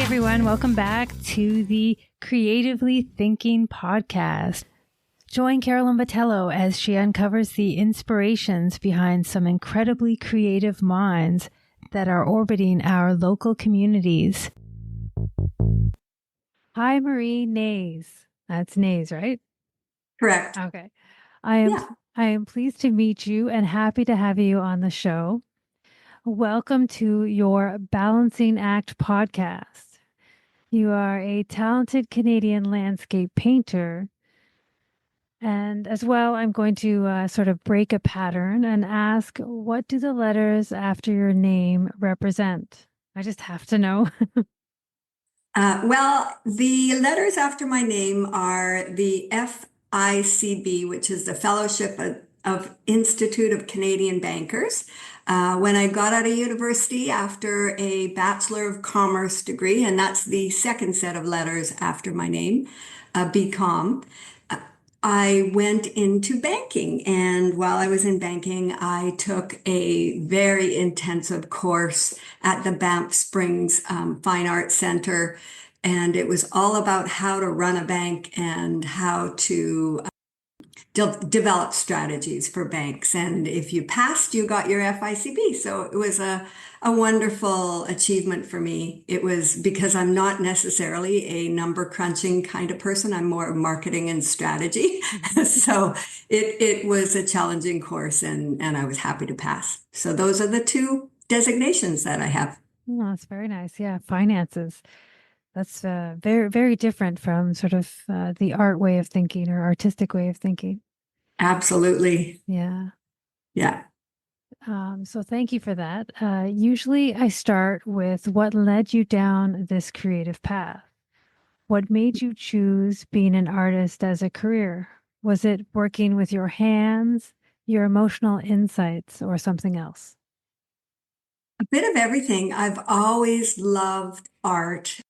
everyone. Welcome back to the Creatively Thinking podcast. Join Carolyn Botello as she uncovers the inspirations behind some incredibly creative minds that are orbiting our local communities. Hi, Marie Neys. That's Neys, right? Correct. Okay. I am pleased to meet you and happy to have you on the show. Welcome to your Balancing Act podcast. You are a talented Canadian landscape painter. And as well, I'm going to sort of break a pattern and ask, what do the letters after your name represent? I just have to know. Well, the letters after my name are the FICB, which is the Fellowship of Institute of Canadian Bankers. When I got out of university after a Bachelor of Commerce degree, and that's the second set of letters after my name, BCom, I went into banking. And while I was in banking, I took a very intensive course at the Banff Springs Fine Arts Center. And it was all about how to run a bank and how to develop strategies for banks. And if you passed, you got your FICB. So it was a wonderful achievement for me. It was because I'm not necessarily a number crunching kind of person. I'm more marketing and strategy. So it was a challenging course and I was happy to pass. So those are the two designations that I have. Oh, that's very nice. Yeah. Finances. That's very, very different from sort of the art way of thinking or artistic way of thinking. Absolutely. Yeah. Yeah. So thank you for that. Usually I start with what led you down this creative path. What made you choose being an artist as a career? Was it working with your hands, your emotional insights, or something else? A bit of everything. I've always loved art.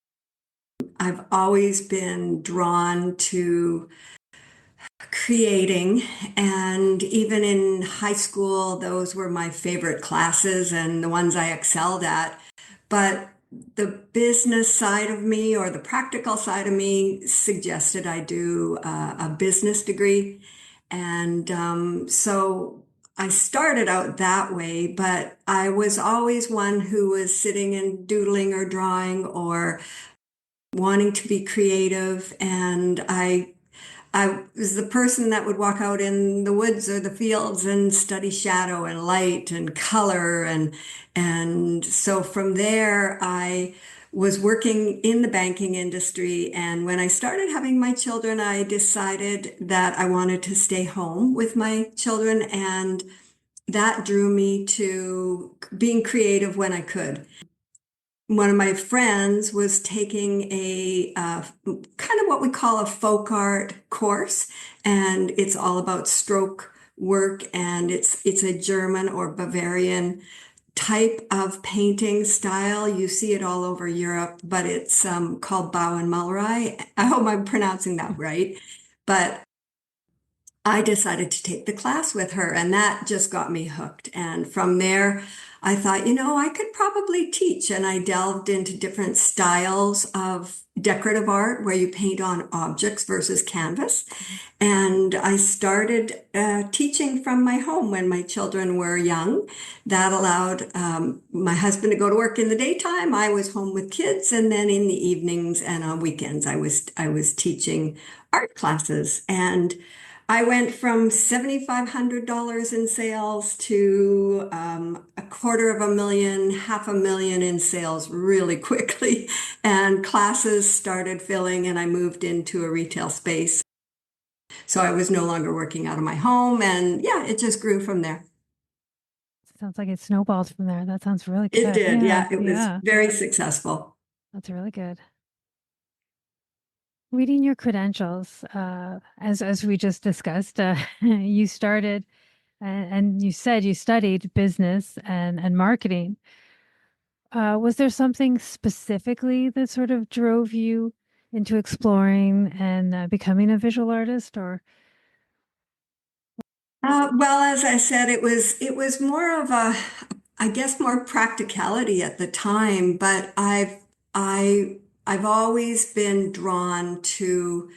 I've always been drawn to creating, and even in high school, those were my favorite classes and the ones I excelled at. But the business side of me or the practical side of me suggested I do a business degree. And so I started out that way, but I was always one who was sitting and doodling or drawing or wanting to be creative. And I was the person that would walk out in the woods or the fields and study shadow and light and color. And so from there, I was working in the banking industry. And when I started having my children, I decided that I wanted to stay home with my children. And that drew me to being creative when I could. One of my friends was taking a kind of what we call a folk art course, and it's all about stroke work, and it's a German or Bavarian type of painting style. You see it all over Europe, but it's called Bowen Island. I hope I'm pronouncing that right. But I decided to take the class with her, and that just got me hooked. And from there, I thought, I could probably teach. And I delved into different styles of decorative art where you paint on objects versus canvas. And I started teaching from my home when my children were young. That allowed my husband to go to work in the daytime. I was home with kids. And then in the evenings and on weekends, I was teaching art classes. And I went from $7,500 in sales to $250,000, $500,000 in sales really quickly. And classes started filling, and I moved into a retail space. So I was no longer working out of my home. And yeah, it just grew from there. Sounds like it snowballed from there. That sounds really good. It did. Yeah, it was very successful. That's really good. Reading your credentials, as we just discussed, you started and you said you studied business and marketing. Was there something specifically that sort of drove you into exploring and becoming a visual artist, or? Well, as I said, it was more of I guess more practicality at the time, but I I've always been drawn to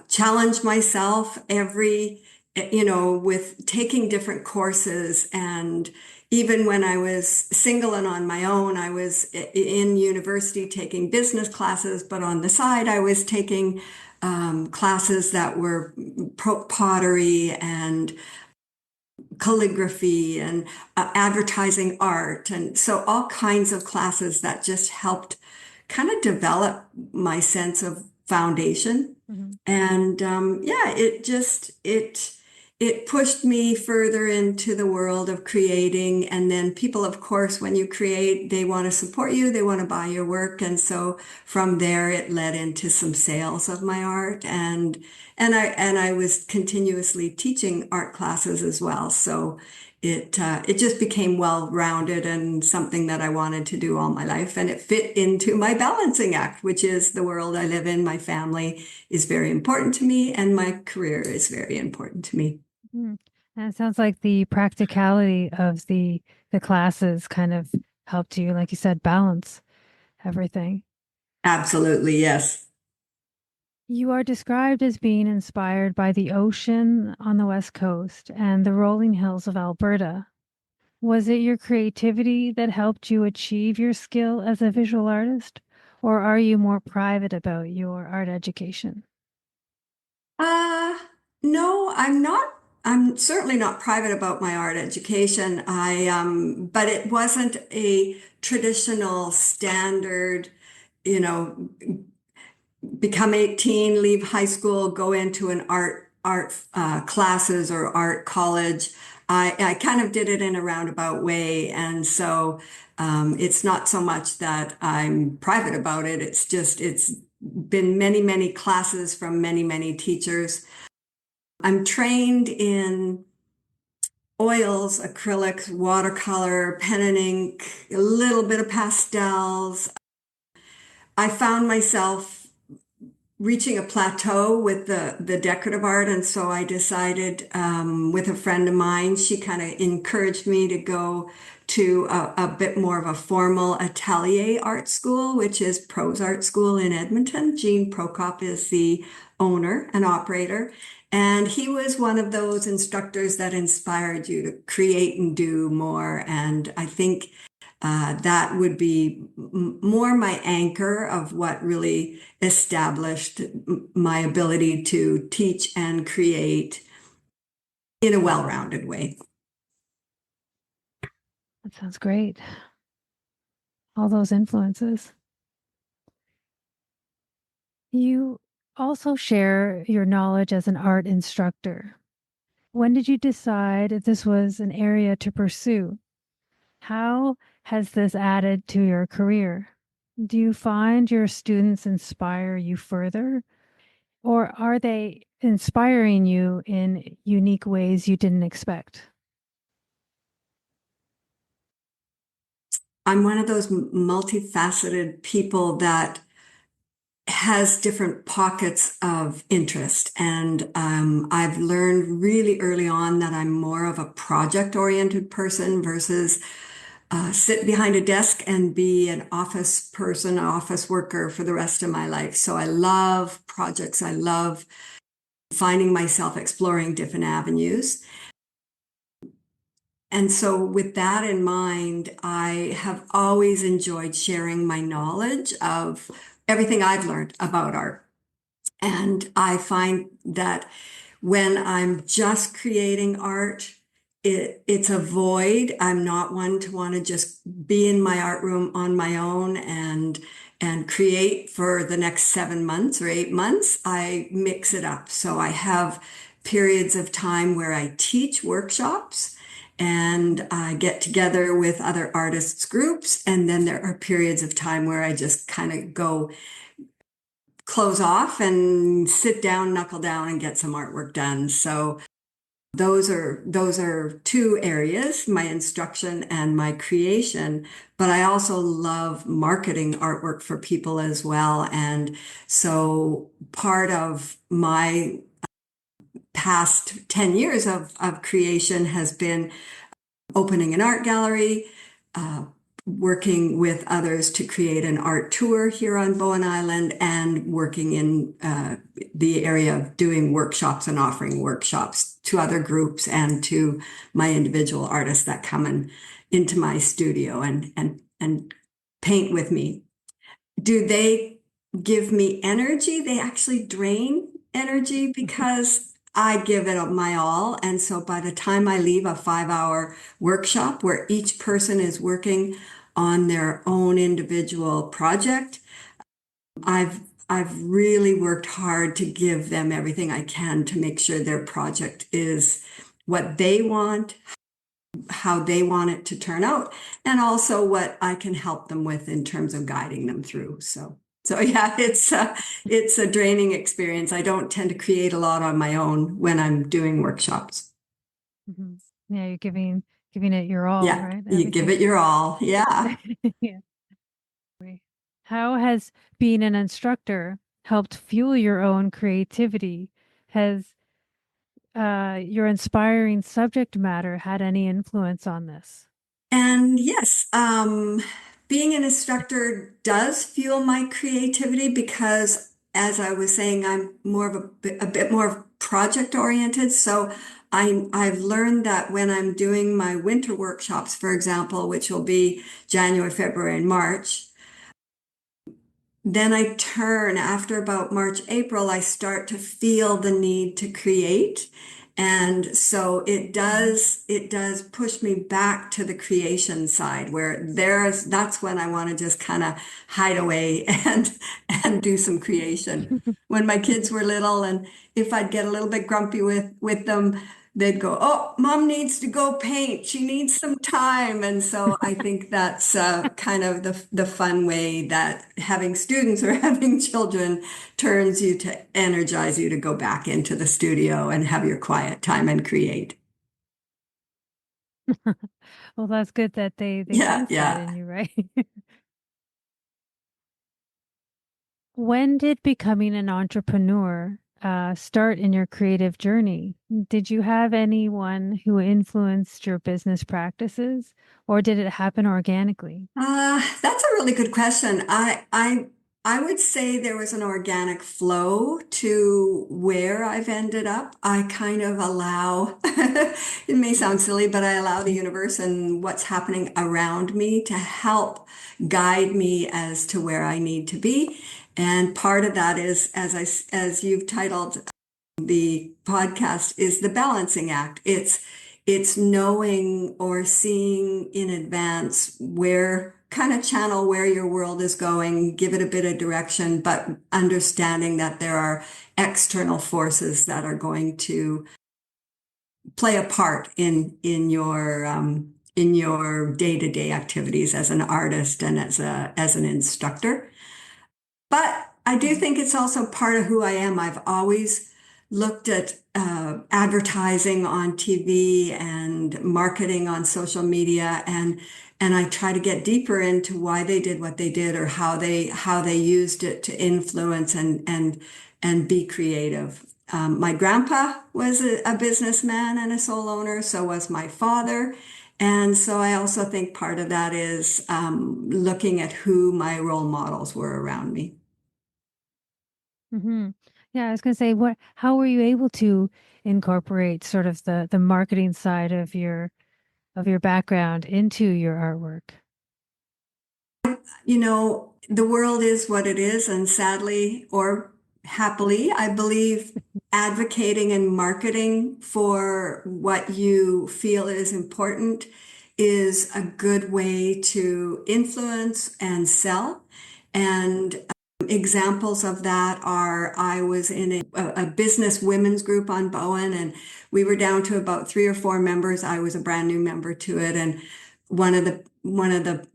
challenge myself with taking different courses. And even when I was single and on my own, I was in university taking business classes, but on the side, I was taking classes that were pottery and calligraphy and advertising art. And so all kinds of classes that just helped kind of develop my sense of foundation. Mhm. And yeah, it pushed me further into the world of creating. And then people, of course, when you create, they want to support you, they want to buy your work. And so from there, it led into some sales of my art. And I was continuously teaching art classes as well. So it just became well-rounded and something that I wanted to do all my life. And it fit into my balancing act, which is the world I live in. My family is very important to me, and my career is very important to me. Mm. And it sounds like the practicality of the classes kind of helped you, like you said, balance everything. Absolutely, yes. You are described as being inspired by the ocean on the West Coast and the rolling hills of Alberta. Was it your creativity that helped you achieve your skill as a visual artist, or are you more private about your art education? Uh, no, I'm not. I'm certainly not private about my art education. But it wasn't a traditional standard, you know, become 18, leave high school, go into an art classes or art college. I kind of did it in a roundabout way, and so it's not so much that I'm private about it. It's been many classes from many teachers. I'm trained in oils, acrylics, watercolor, pen and ink, a little bit of pastels. I found myself reaching a plateau with the decorative art. And so I decided with a friend of mine, she kind of encouraged me to go to a bit more of a formal atelier art school, which is Prose Art School in Edmonton. Jean Prokop is the owner and operator. And he was one of those instructors that inspired you to create and do more. And I think that would be more my anchor of what really established my ability to teach and create in a well-rounded way. That sounds great. All those influences. You also share your knowledge as an art instructor. When did you decide if this was an area to pursue? How has this added to your career? Do you find your students inspire you further, or are they inspiring you in unique ways you didn't expect? I'm one of those multifaceted people that has different pockets of interest. And I've learned really early on that I'm more of a project-oriented person versus sit behind a desk and be an office person, an office worker for the rest of my life. So I love projects. I love finding myself exploring different avenues. And so, with that in mind, I have always enjoyed sharing my knowledge of everything I've learned about art. And I find that when I'm just creating art, it's a void. I'm not one to want to just be in my art room on my own and create for the next 7 months or 8 months. I mix it up. So I have periods of time where I teach workshops and I get together with other artists groups. And then there are periods of time where I just kind of go close off and sit down, knuckle down, and get some artwork done. So those are two areas, my instruction and my creation. But I also love marketing artwork for people as well. And so part of my past 10 years of creation has been opening an art gallery, working with others to create an art tour here on Bowen Island and working in the area of doing workshops and offering workshops to other groups and to my individual artists that come into my studio and paint with me. Do they give me energy? They actually drain energy because I give it my all. And so by the time I leave a 5-hour workshop where each person is working on their own individual project, I've really worked hard to give them everything I can to make sure their project is what they want, how they want it to turn out, and also what I can help them with in terms of guiding them through. So yeah, it's a draining experience. I don't tend to create a lot on my own when I'm doing workshops. Mm-hmm. Yeah, you're giving it your all, Yeah, right? you give it your all. Yeah. Yeah. How has being an instructor helped fuel your own creativity? Has your inspiring subject matter had any influence on this? And yes, being an instructor does fuel my creativity because, as I was saying, I'm more of a bit more project oriented. So I've learned that when I'm doing my winter workshops, for example, which will be January, February, and March, then I turn after about March, April, I start to feel the need to create. And so it does push me back to the creation side where that's when I want to just kind of hide away and do some creation. When my kids were little and if I'd get a little bit grumpy with them, they'd go, "Oh, mom needs to go paint. She needs some time." And so I think that's kind of the fun way that having students or having children turns you to energize you to go back into the studio and have your quiet time and create. Well, that's good that they Yeah, sense that yeah. in you, right? When did becoming an entrepreneur start in your creative journey? Did you have anyone who influenced your business practices, or did it happen organically? That's a really good question. I would say there was an organic flow to where I've ended up. I kind of allow, it may sound silly, but I allow the universe and what's happening around me to help guide me as to where I need to be. And part of that is, as you've titled the podcast, is the balancing act. It's knowing or seeing in advance where kind of channel where your world is going, give it a bit of direction, but understanding that there are external forces that are going to play a part in your day-to-day activities as an artist and as an instructor. But I do think it's also part of who I am. I've always looked at advertising on TV and marketing on social media, and I try to get deeper into why they did what they did or how they used it to influence and be creative. My grandpa was a businessman and a soul owner, so was my father. And so I also think part of that is looking at who my role models were around me. Hmm. Yeah, I was going to say, how were you able to incorporate sort of the marketing side of your background into your artwork? The world is what it is, and sadly or happily, I believe advocating and marketing for what you feel is important is a good way to influence and sell. And examples of that are I was in a business women's group on Bowen, and we were down to about 3 or 4 members. I was a brand new member to it, and one of the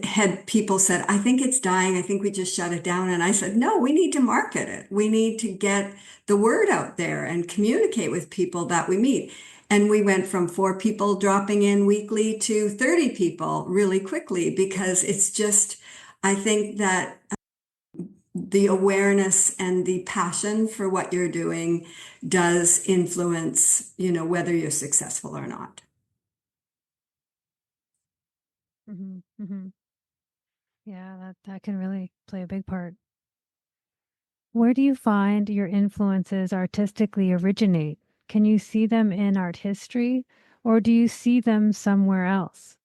head people said, "I think it's dying. I think we just shut it down." And I said, "No, we need to market it. We need to get the word out there and communicate with people that we meet." And we went from 4 people dropping in weekly to 30 people really quickly because it's just, I think that the awareness and the passion for what you're doing does influence, whether you're successful or not. Hmm. Hmm. Yeah, that can really play a big part. Where do you find your influences artistically originate? Can you see them in art history or do you see them somewhere else?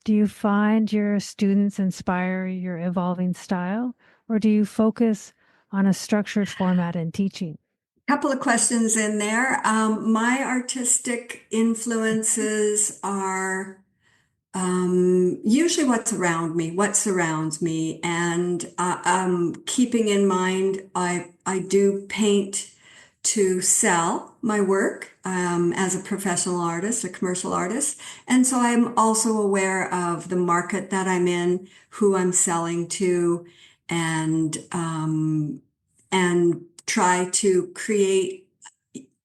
Do you find your students inspire your evolving style or do you focus on a structured format in teaching? Couple of questions in there. My artistic influences are usually what's around me, what surrounds me, and keeping in mind, I do paint to sell my work as a professional artist, a commercial artist, and so I'm also aware of the market that I'm in, who I'm selling to, and and try to create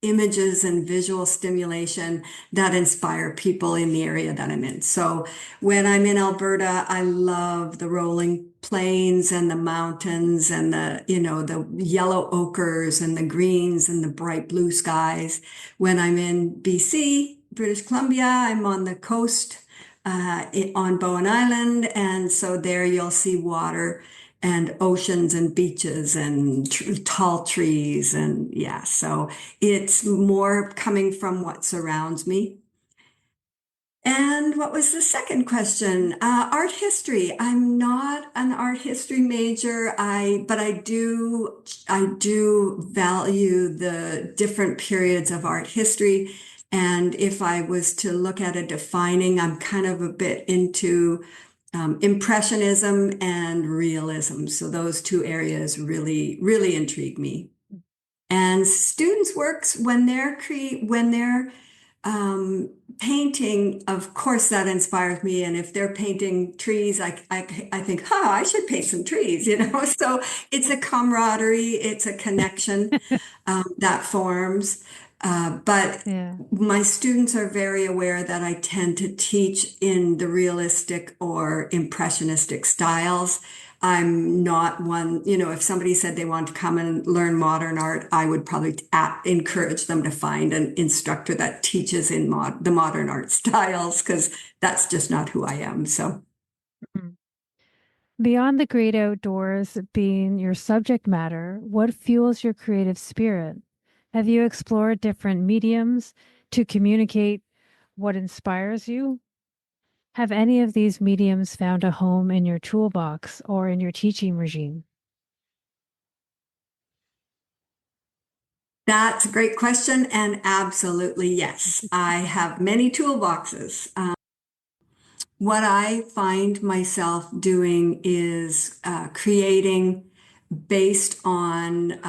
images and visual stimulation that inspire people in the area that I'm in. So when I'm in Alberta, I love the rolling plains and the mountains and the yellow ochres and the greens and the bright blue skies. When I'm in BC, British Columbia, I'm on the coast on Bowen Island. And so there you'll see water and oceans and beaches and tall trees. And yeah, so it's more coming from what surrounds me. And what was the second question? Art history. I'm not an art history major. But I do value the different periods of art history. And if I was to look at a defining, I'm kind of a bit into impressionism and realism. So those two areas really, really intrigue me. And students' works when they're um, painting, of course, that inspires me. And if they're painting trees, I think, I should paint some trees, you know? So it's a camaraderie, it's a connection that forms. But Yeah. my students are very aware that I tend to teach in the realistic or impressionistic styles. I'm not one, if somebody said they want to come and learn modern art, I would probably encourage them to find an instructor that teaches in the modern art styles because that's just not who I am. So Mhm. Beyond the great outdoors being your subject matter, what fuels your creative spirit? Have you explored different mediums to communicate what inspires you? Have any of these mediums found a home in your toolbox or in your teaching regime? that's a great question. And absolutely, yes, I have many toolboxes. What I find myself doing is creating based on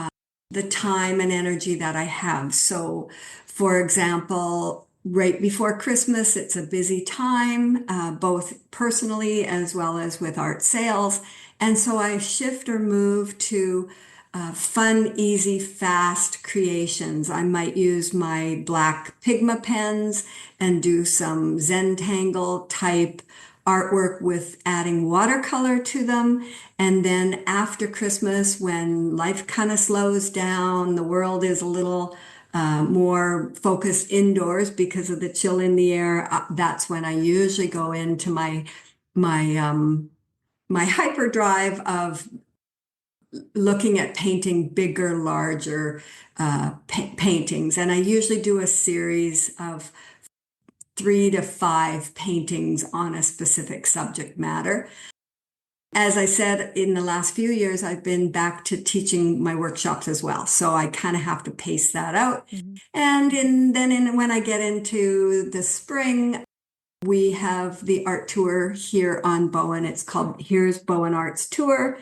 the time and energy that I have. So, for example, right before Christmas, it's a busy time, both personally as well as with art sales. And so I shift or move to fun, easy, fast creations. I might use my black Pigma pens and do some Zentangle type artwork with adding watercolor to them. And then after Christmas, when life kind of slows down, the world is a little more focused indoors because of the chill in the air. That's when I usually go into my my hyperdrive of looking at painting bigger, larger paintings. And I usually do a series of 3 to 5 paintings on a specific subject matter. As I said, in the last few years, I've been back to teaching my workshops as well. So I kind of have to pace that out. Mhm. And when I get into the spring, we have the art tour here on Bowen. It's called Here's Bowen Arts Tour,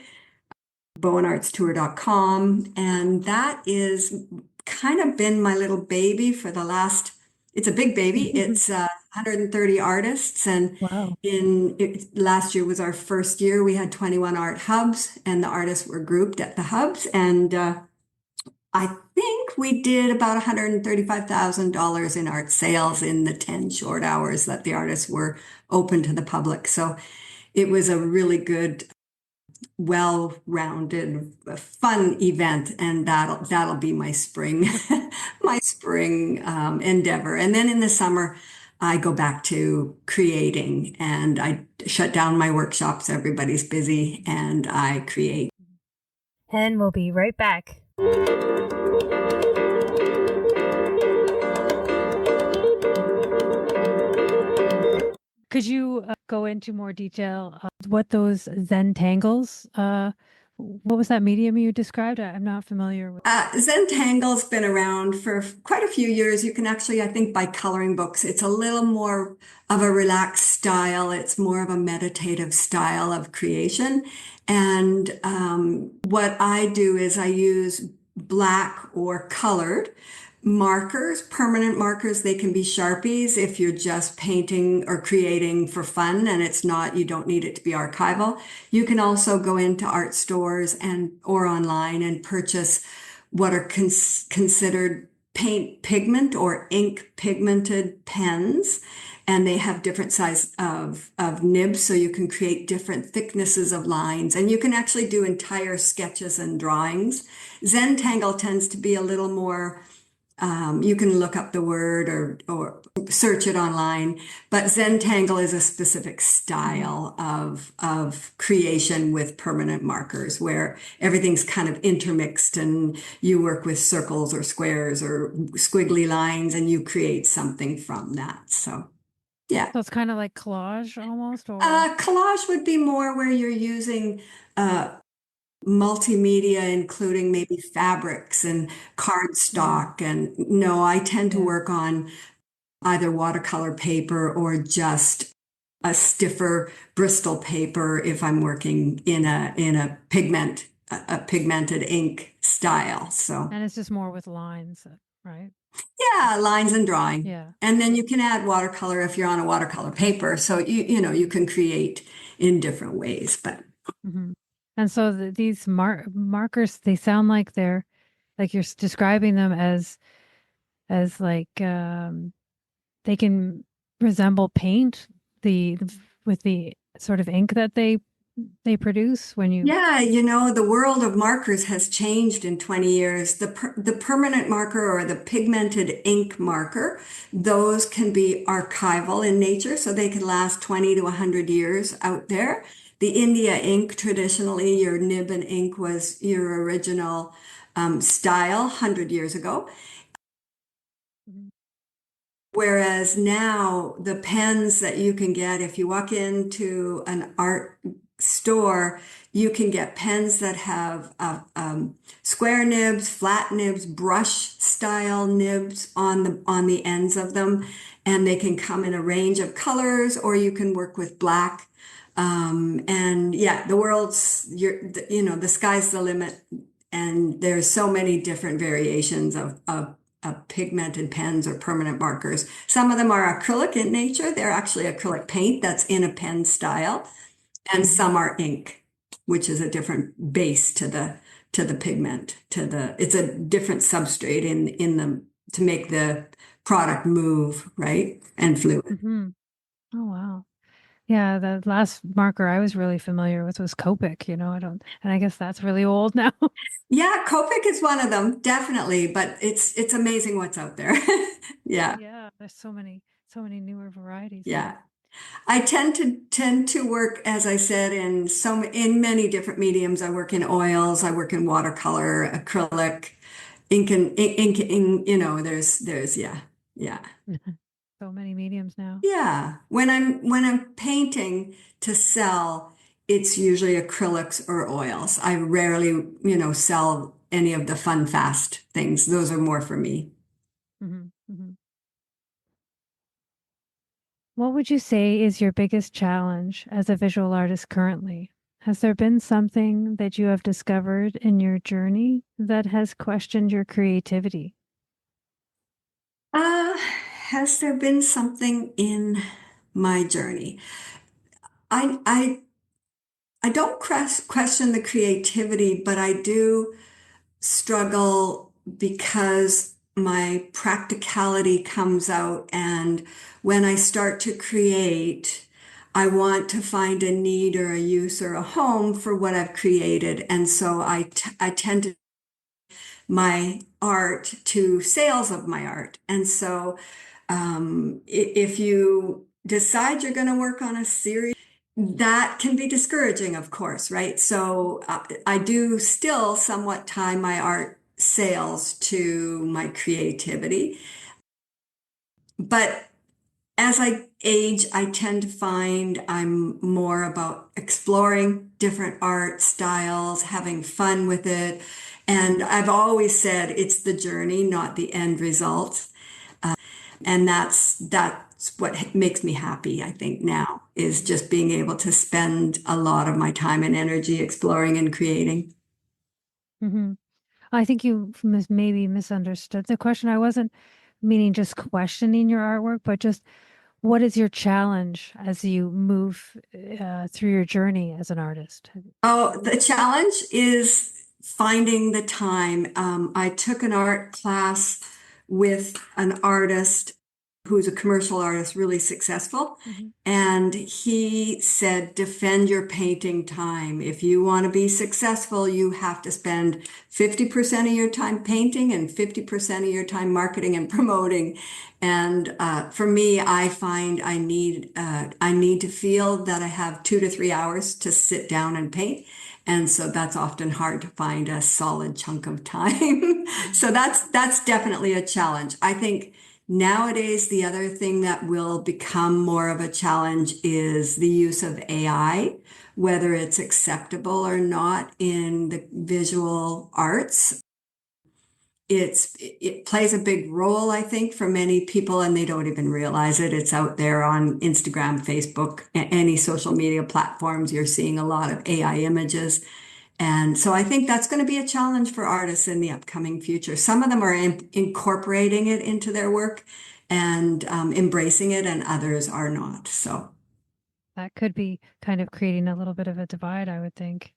bowenartstour.com. And that is kind of been my little baby for the last, it's a big baby. It's 130 artists. And Wow. last year was our first year. We had 21 art hubs and the artists were grouped at the hubs. And I think we did about $135,000 in art sales in the 10 short hours that the artists were open to the public. So it was a really good, well-rounded, fun event, and that'll be my spring, my spring endeavor. And then in the summer, I go back to creating and I shut down my workshops. Everybody's busy and I create. And we'll be right back. Could you go into more detail what those Zentangles, what was that medium you described? I'm not familiar with. Zentangle's been around for quite a few years. You can actually, I think, buy coloring books. It's a little more of a relaxed style. It's more of a meditative style of creation. And what I do is I use black or colored markers, permanent markers. They can be Sharpies if you're just painting or creating for fun and it's not, you don't need it to be archival. You can also go into art stores and or online and purchase what are considered paint pigment or ink pigmented pens. And they have different size of nibs, so you can create different thicknesses of lines. And you can actually do entire sketches and drawings. Zentangle tends to be a little more, you can look up the word or search it online, but Zentangle is a specific style of creation with permanent markers where everything's kind of intermixed and you work with circles or squares or squiggly lines and you create something from that. So, yeah. So it's kind of like collage almost, or Collage would be more where you're using multimedia, including maybe fabrics and cardstock. And no, I tend to work on either watercolor paper or just a stiffer Bristol paper if I'm working in a pigmented ink style. So and it's just more with lines, right? yeah, lines and drawing. Yeah. And then you can add watercolor if you're on a watercolor paper. So you can create in different ways, but And so these markers, they sound like they're like you're describing them as like they can resemble paint with the sort of ink that they produce when you. yeah, the world of markers has changed in 20 years. The permanent marker or the pigmented ink marker, those can be archival in nature, so they can last 20 to 100 years out there. The India ink, traditionally, your nib and ink was your original style 100 years ago. Whereas now the pens that you can get, if you walk into an art store, you can get pens that have square nibs, flat nibs, brush style nibs on the ends of them, and they can come in a range of colors, or you can work with black. And yeah, the world's the sky's the limit, and there's so many different variations of pigmented pens or permanent markers. Some of them are acrylic in nature. They're actually acrylic paint that's in a pen style. And some are ink, which is a different base to the pigment, it's a different substrate in them to make the product move, right? And fluid. Mm-hmm. Oh, wow. Yeah, the last marker I was really familiar with was Copic, and I guess that's really old now. Yeah, Copic is one of them, definitely, but it's amazing what's out there. Yeah. Yeah, there's so many newer varieties Yeah. now. I tend to work, as I said, in many different mediums. I work in oils, I work in watercolor, acrylic, ink, there's yeah. So many mediums now. Yeah. When I'm painting to sell, it's usually acrylics or oils. I rarely, sell any of the fun, fast things. Those are more for me. Hmm. Hmm. What would you say is your biggest challenge as a visual artist currently? Has there been something that you have discovered in your journey that has questioned your creativity? Has there been something in my journey? I I don't question the creativity, but I do struggle because my practicality comes out. And when I start to create, I want to find a need or a use or a home for what I've created. And so I tend to my art to sales of my art. And so If you decide you're going to work on a series, that can be discouraging, of course, right? So I do still somewhat tie my art sales to my creativity. But as I age, I tend to find I'm more about exploring different art styles, having fun with it. And I've always said it's the journey, not the end result. And that's what makes me happy, I think, now is just being able to spend a lot of my time and energy exploring and creating. Hmm. I think you maybe misunderstood the question. I wasn't meaning just questioning your artwork, but just what is your challenge as you move through your journey as an artist? Oh, the challenge is finding the time. I took an art class with an artist who's a commercial artist, really successful. Hmm. And he said, defend your painting time. If you want to be successful, you have to spend 50% of your time painting and 50% of your time marketing and promoting. And for me, I find I need to feel that I have 2 to 3 hours to sit down and paint. And so that's often hard to find a solid chunk of time. Hmm. So that's definitely a challenge. I think nowadays, the other thing that will become more of a challenge is the use of AI, whether it's acceptable or not in the visual arts. It plays a big role, I think, for many people, and they don't even realize it. It's out there on Instagram, Facebook, any social media platforms. You're seeing a lot of AI images. And so I think that's going to be a challenge for artists in the upcoming future. Some of them are incorporating it into their work and embracing it, and others are not. So That could be kind of creating a little bit of a divide, I would think.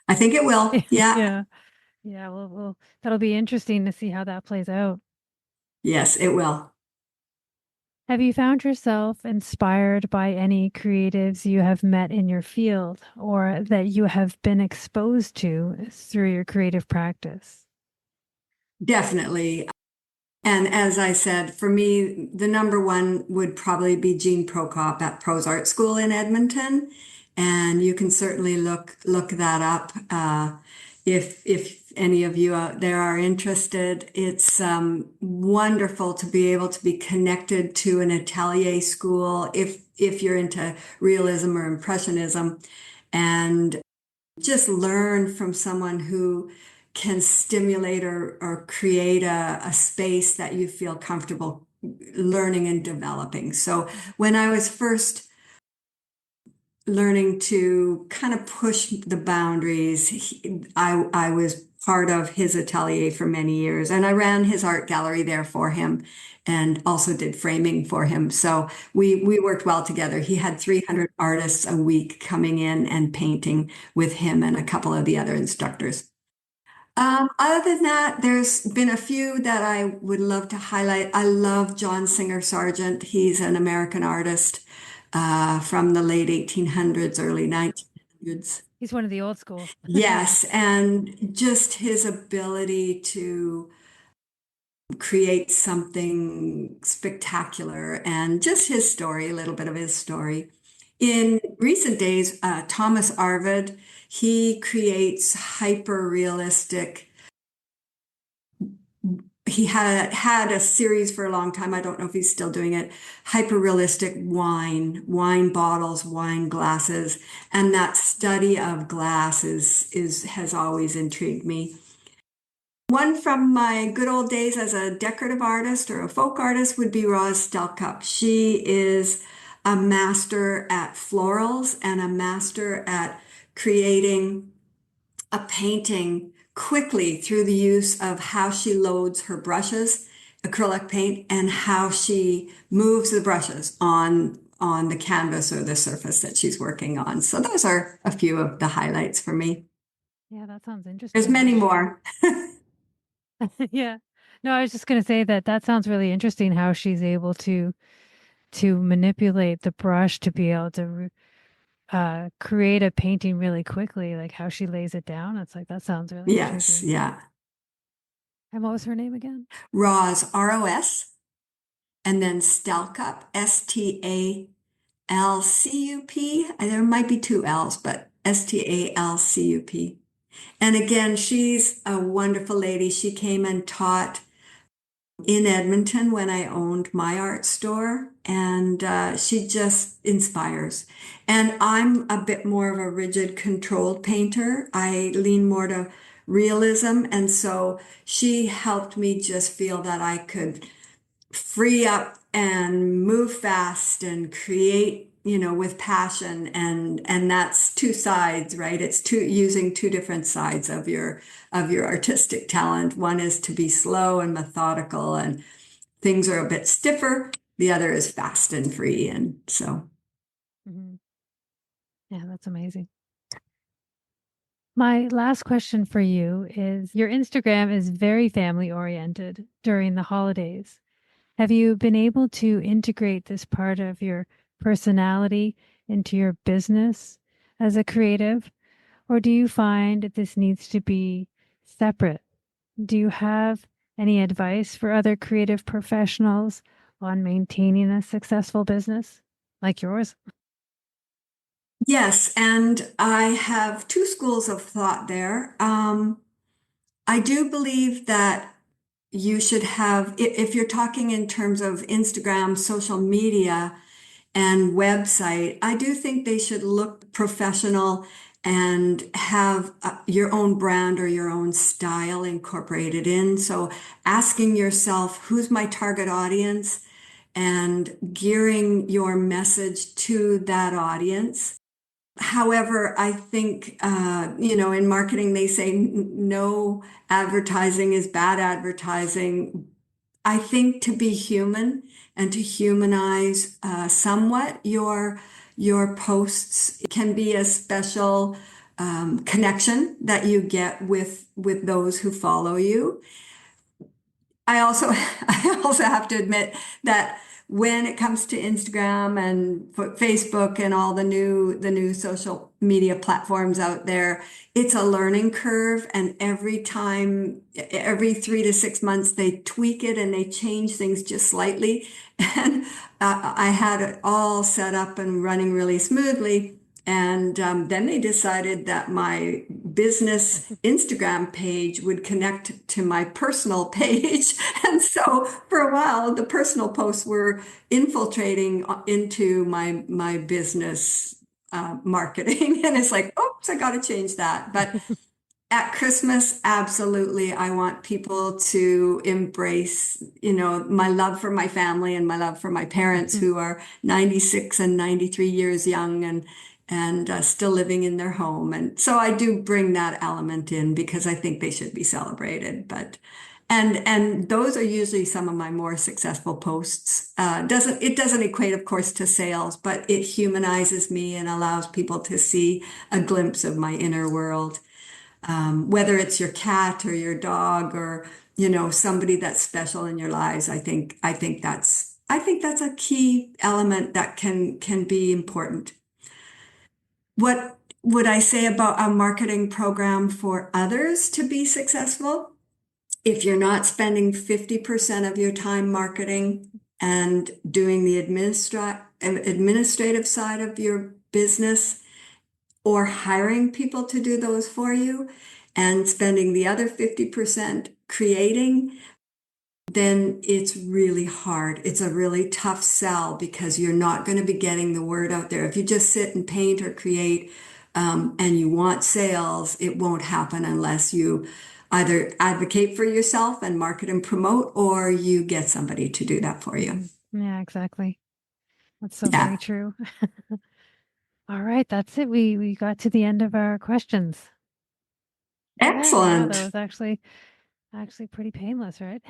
I think it will. Yeah. Yeah. Yeah. Well, that'll be interesting to see how that plays out. Yes, it will. Have you found yourself inspired by any creatives you have met in your field or that you have been exposed to through your creative practice? Definitely. And as I said, for me, the number one would probably be Jean Prokop at Prose Art School in Edmonton. And you can certainly look that up if any of you out there are interested. It's wonderful to be able to be connected to an atelier school if you're into realism or impressionism, and just learn from someone who can stimulate or create a space that you feel comfortable learning and developing. So Mhm. when I was first learning to kind of push the boundaries, I was part of his atelier for many years, and I ran his art gallery there for him and also did framing for him. So we worked well together. He had 300 artists a week coming in and painting with him and a couple of the other instructors. Other than that, there's been a few that I would love to highlight. I love John Singer Sargent. He's an American artist from the late 1800s, early 1900s. He's one of the old school. Yes, and just his ability to create something spectacular and just his story, a little bit of his story. In recent days, Thomas Arvid, he creates hyper realistic. He had a series for a long time. I don't know if he's still doing it. Hyper realistic wine bottles, wine glasses, and that study of glass is has always intrigued me. One from my good old days as a decorative artist or a folk artist would be Roz Stelkup. She is a master at florals and a master at creating a painting quickly through the use of how she loads her brushes, acrylic paint, and how she moves the brushes on the canvas or the surface that she's working on. So those are a few of the highlights for me. Yeah, that sounds There's interesting. many more. Yeah. No, I was just going to say that sounds really interesting how she's able to manipulate the brush to be able to create a painting really quickly, like how she lays it down. It's like that sounds really Yes, intriguing. yeah. And what was her name again? Roz, ROS. and then Stalcup, Stalcup. There might be two L's, but Stalcup. And again, she's a wonderful lady. She came and taught in Edmonton when I owned my art store, and she just inspires. And I'm a bit more of a rigid, controlled painter. I lean more to realism, and so she helped me just feel that I could free up and move fast and create, with passion. And that's two sides, right? It's using two different sides of your artistic talent. One is to be slow and methodical, and things are a bit stiffer. The other is fast and free. And so, Mm-hmm. Yeah, that's amazing. My last question for you is, your Instagram is very family oriented during the holidays. Have you been able to integrate this part of your personality into your business as a creative, or do you find that this needs to be separate? Do you have any advice for other creative professionals on maintaining a successful business like yours? yes, and I have two schools of thought there. I do believe that you should have, if you're talking in terms of Instagram, social media, and website, I do think they should look professional and have your own brand or your own style incorporated in. So asking yourself, who's my target audience, and gearing your message to that audience. However, I think, in marketing, they say no advertising is bad advertising. I think to be human and to humanize somewhat your posts can be a special connection that you get with those who follow you. I also I also have to admit that when it comes to Instagram and Facebook and all the new social media platforms out there, it's a learning curve. And every time, every 3 to 6 months, they tweak it and they change things just slightly. And I had it all set up and running really smoothly. And then they decided that my business Instagram page would connect to my personal page. And so for a while, the personal posts were infiltrating into my business marketing. And it's like, oops, I got to change that. But at Christmas, absolutely, I want people to embrace, my love for my family and my love for my parents, who are 96 and 93 years young, and still living in their home. And so I do bring that element in because I think they should be celebrated. But and those are usually some of my more successful posts. It doesn't equate, of course, to sales, but it humanizes me and allows people to see a glimpse of my inner world. Whether it's your cat or your dog, or somebody that's special in your lives. I think that's a key element that can be important. What would I say about a marketing program for others to be successful? If you're not spending 50% of your time marketing and doing the administrative side of your business, or hiring people to do those for you, and spending the other 50% creating, then it's really hard. It's a really tough sell because you're not going to be getting the word out there. If you just sit and paint or create, and you want sales, it won't happen unless you either advocate for yourself and market and promote, or you get somebody to do that for you. Yeah, exactly. That's so very Yeah. true. All right, that's it. We got to the end of our questions. Yeah, wow, that Excellent. was actually pretty painless, right?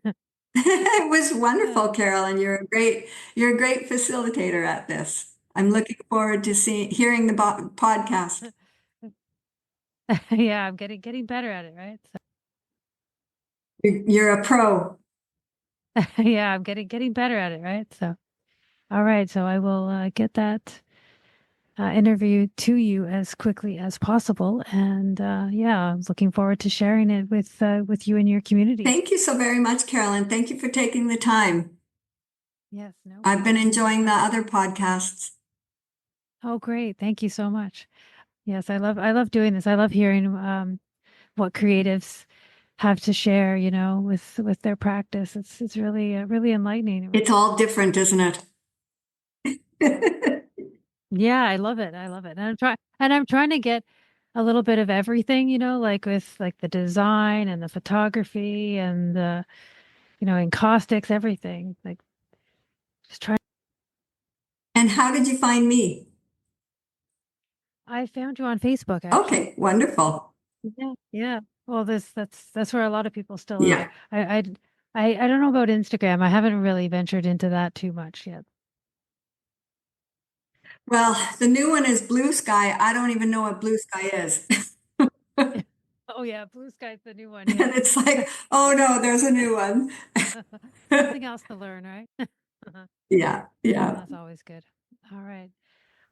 It was Yeah. wonderful, Carolyn. You're a great facilitator at this. I'm looking forward to hearing the podcast. Yeah, I'm getting better at it, right? You're a pro. So, yeah, I'm getting better at it, right? So, all right, so I will get that interview to you as quickly as possible, and yeah, I'm looking forward to sharing it with you and your community. Thank you so very much, Carolyn. Thank you for taking the time. Yes. No. I've been enjoying the other podcasts. Oh, great. Thank you so much. Yes, I love doing this. I love hearing what creatives have to share, with their practice. It's really really enlightening. It's all different, isn't it? Yeah, I love it. I love it. And I'm trying to get a little bit of everything, like with like the design and the photography and the, encaustics, everything. Like just trying. And how did you find me? I found you on Facebook actually. Okay, wonderful. Yeah. Yeah. Well, that's where a lot of people still Yeah. are. I don't know about Instagram. I haven't really ventured into that too much yet. Well, the new one is Blue Sky. I don't even know what Blue Sky is. Oh yeah, Blue Sky's the new one. And Yeah. it's like, oh no, there's a new one. Something else to learn, right? Yeah, yeah. That's always good. All right.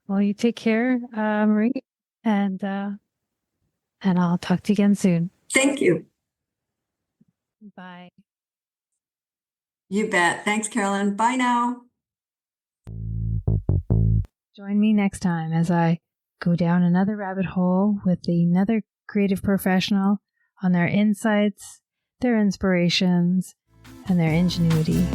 Well, you take care, Marie, and uh, and I'll talk to you again soon. Thank you. Bye. You bet. Thanks, Carolyn. Bye now. Join me next time as I go down another rabbit hole with another creative professional on their insights, their inspirations, and their ingenuity.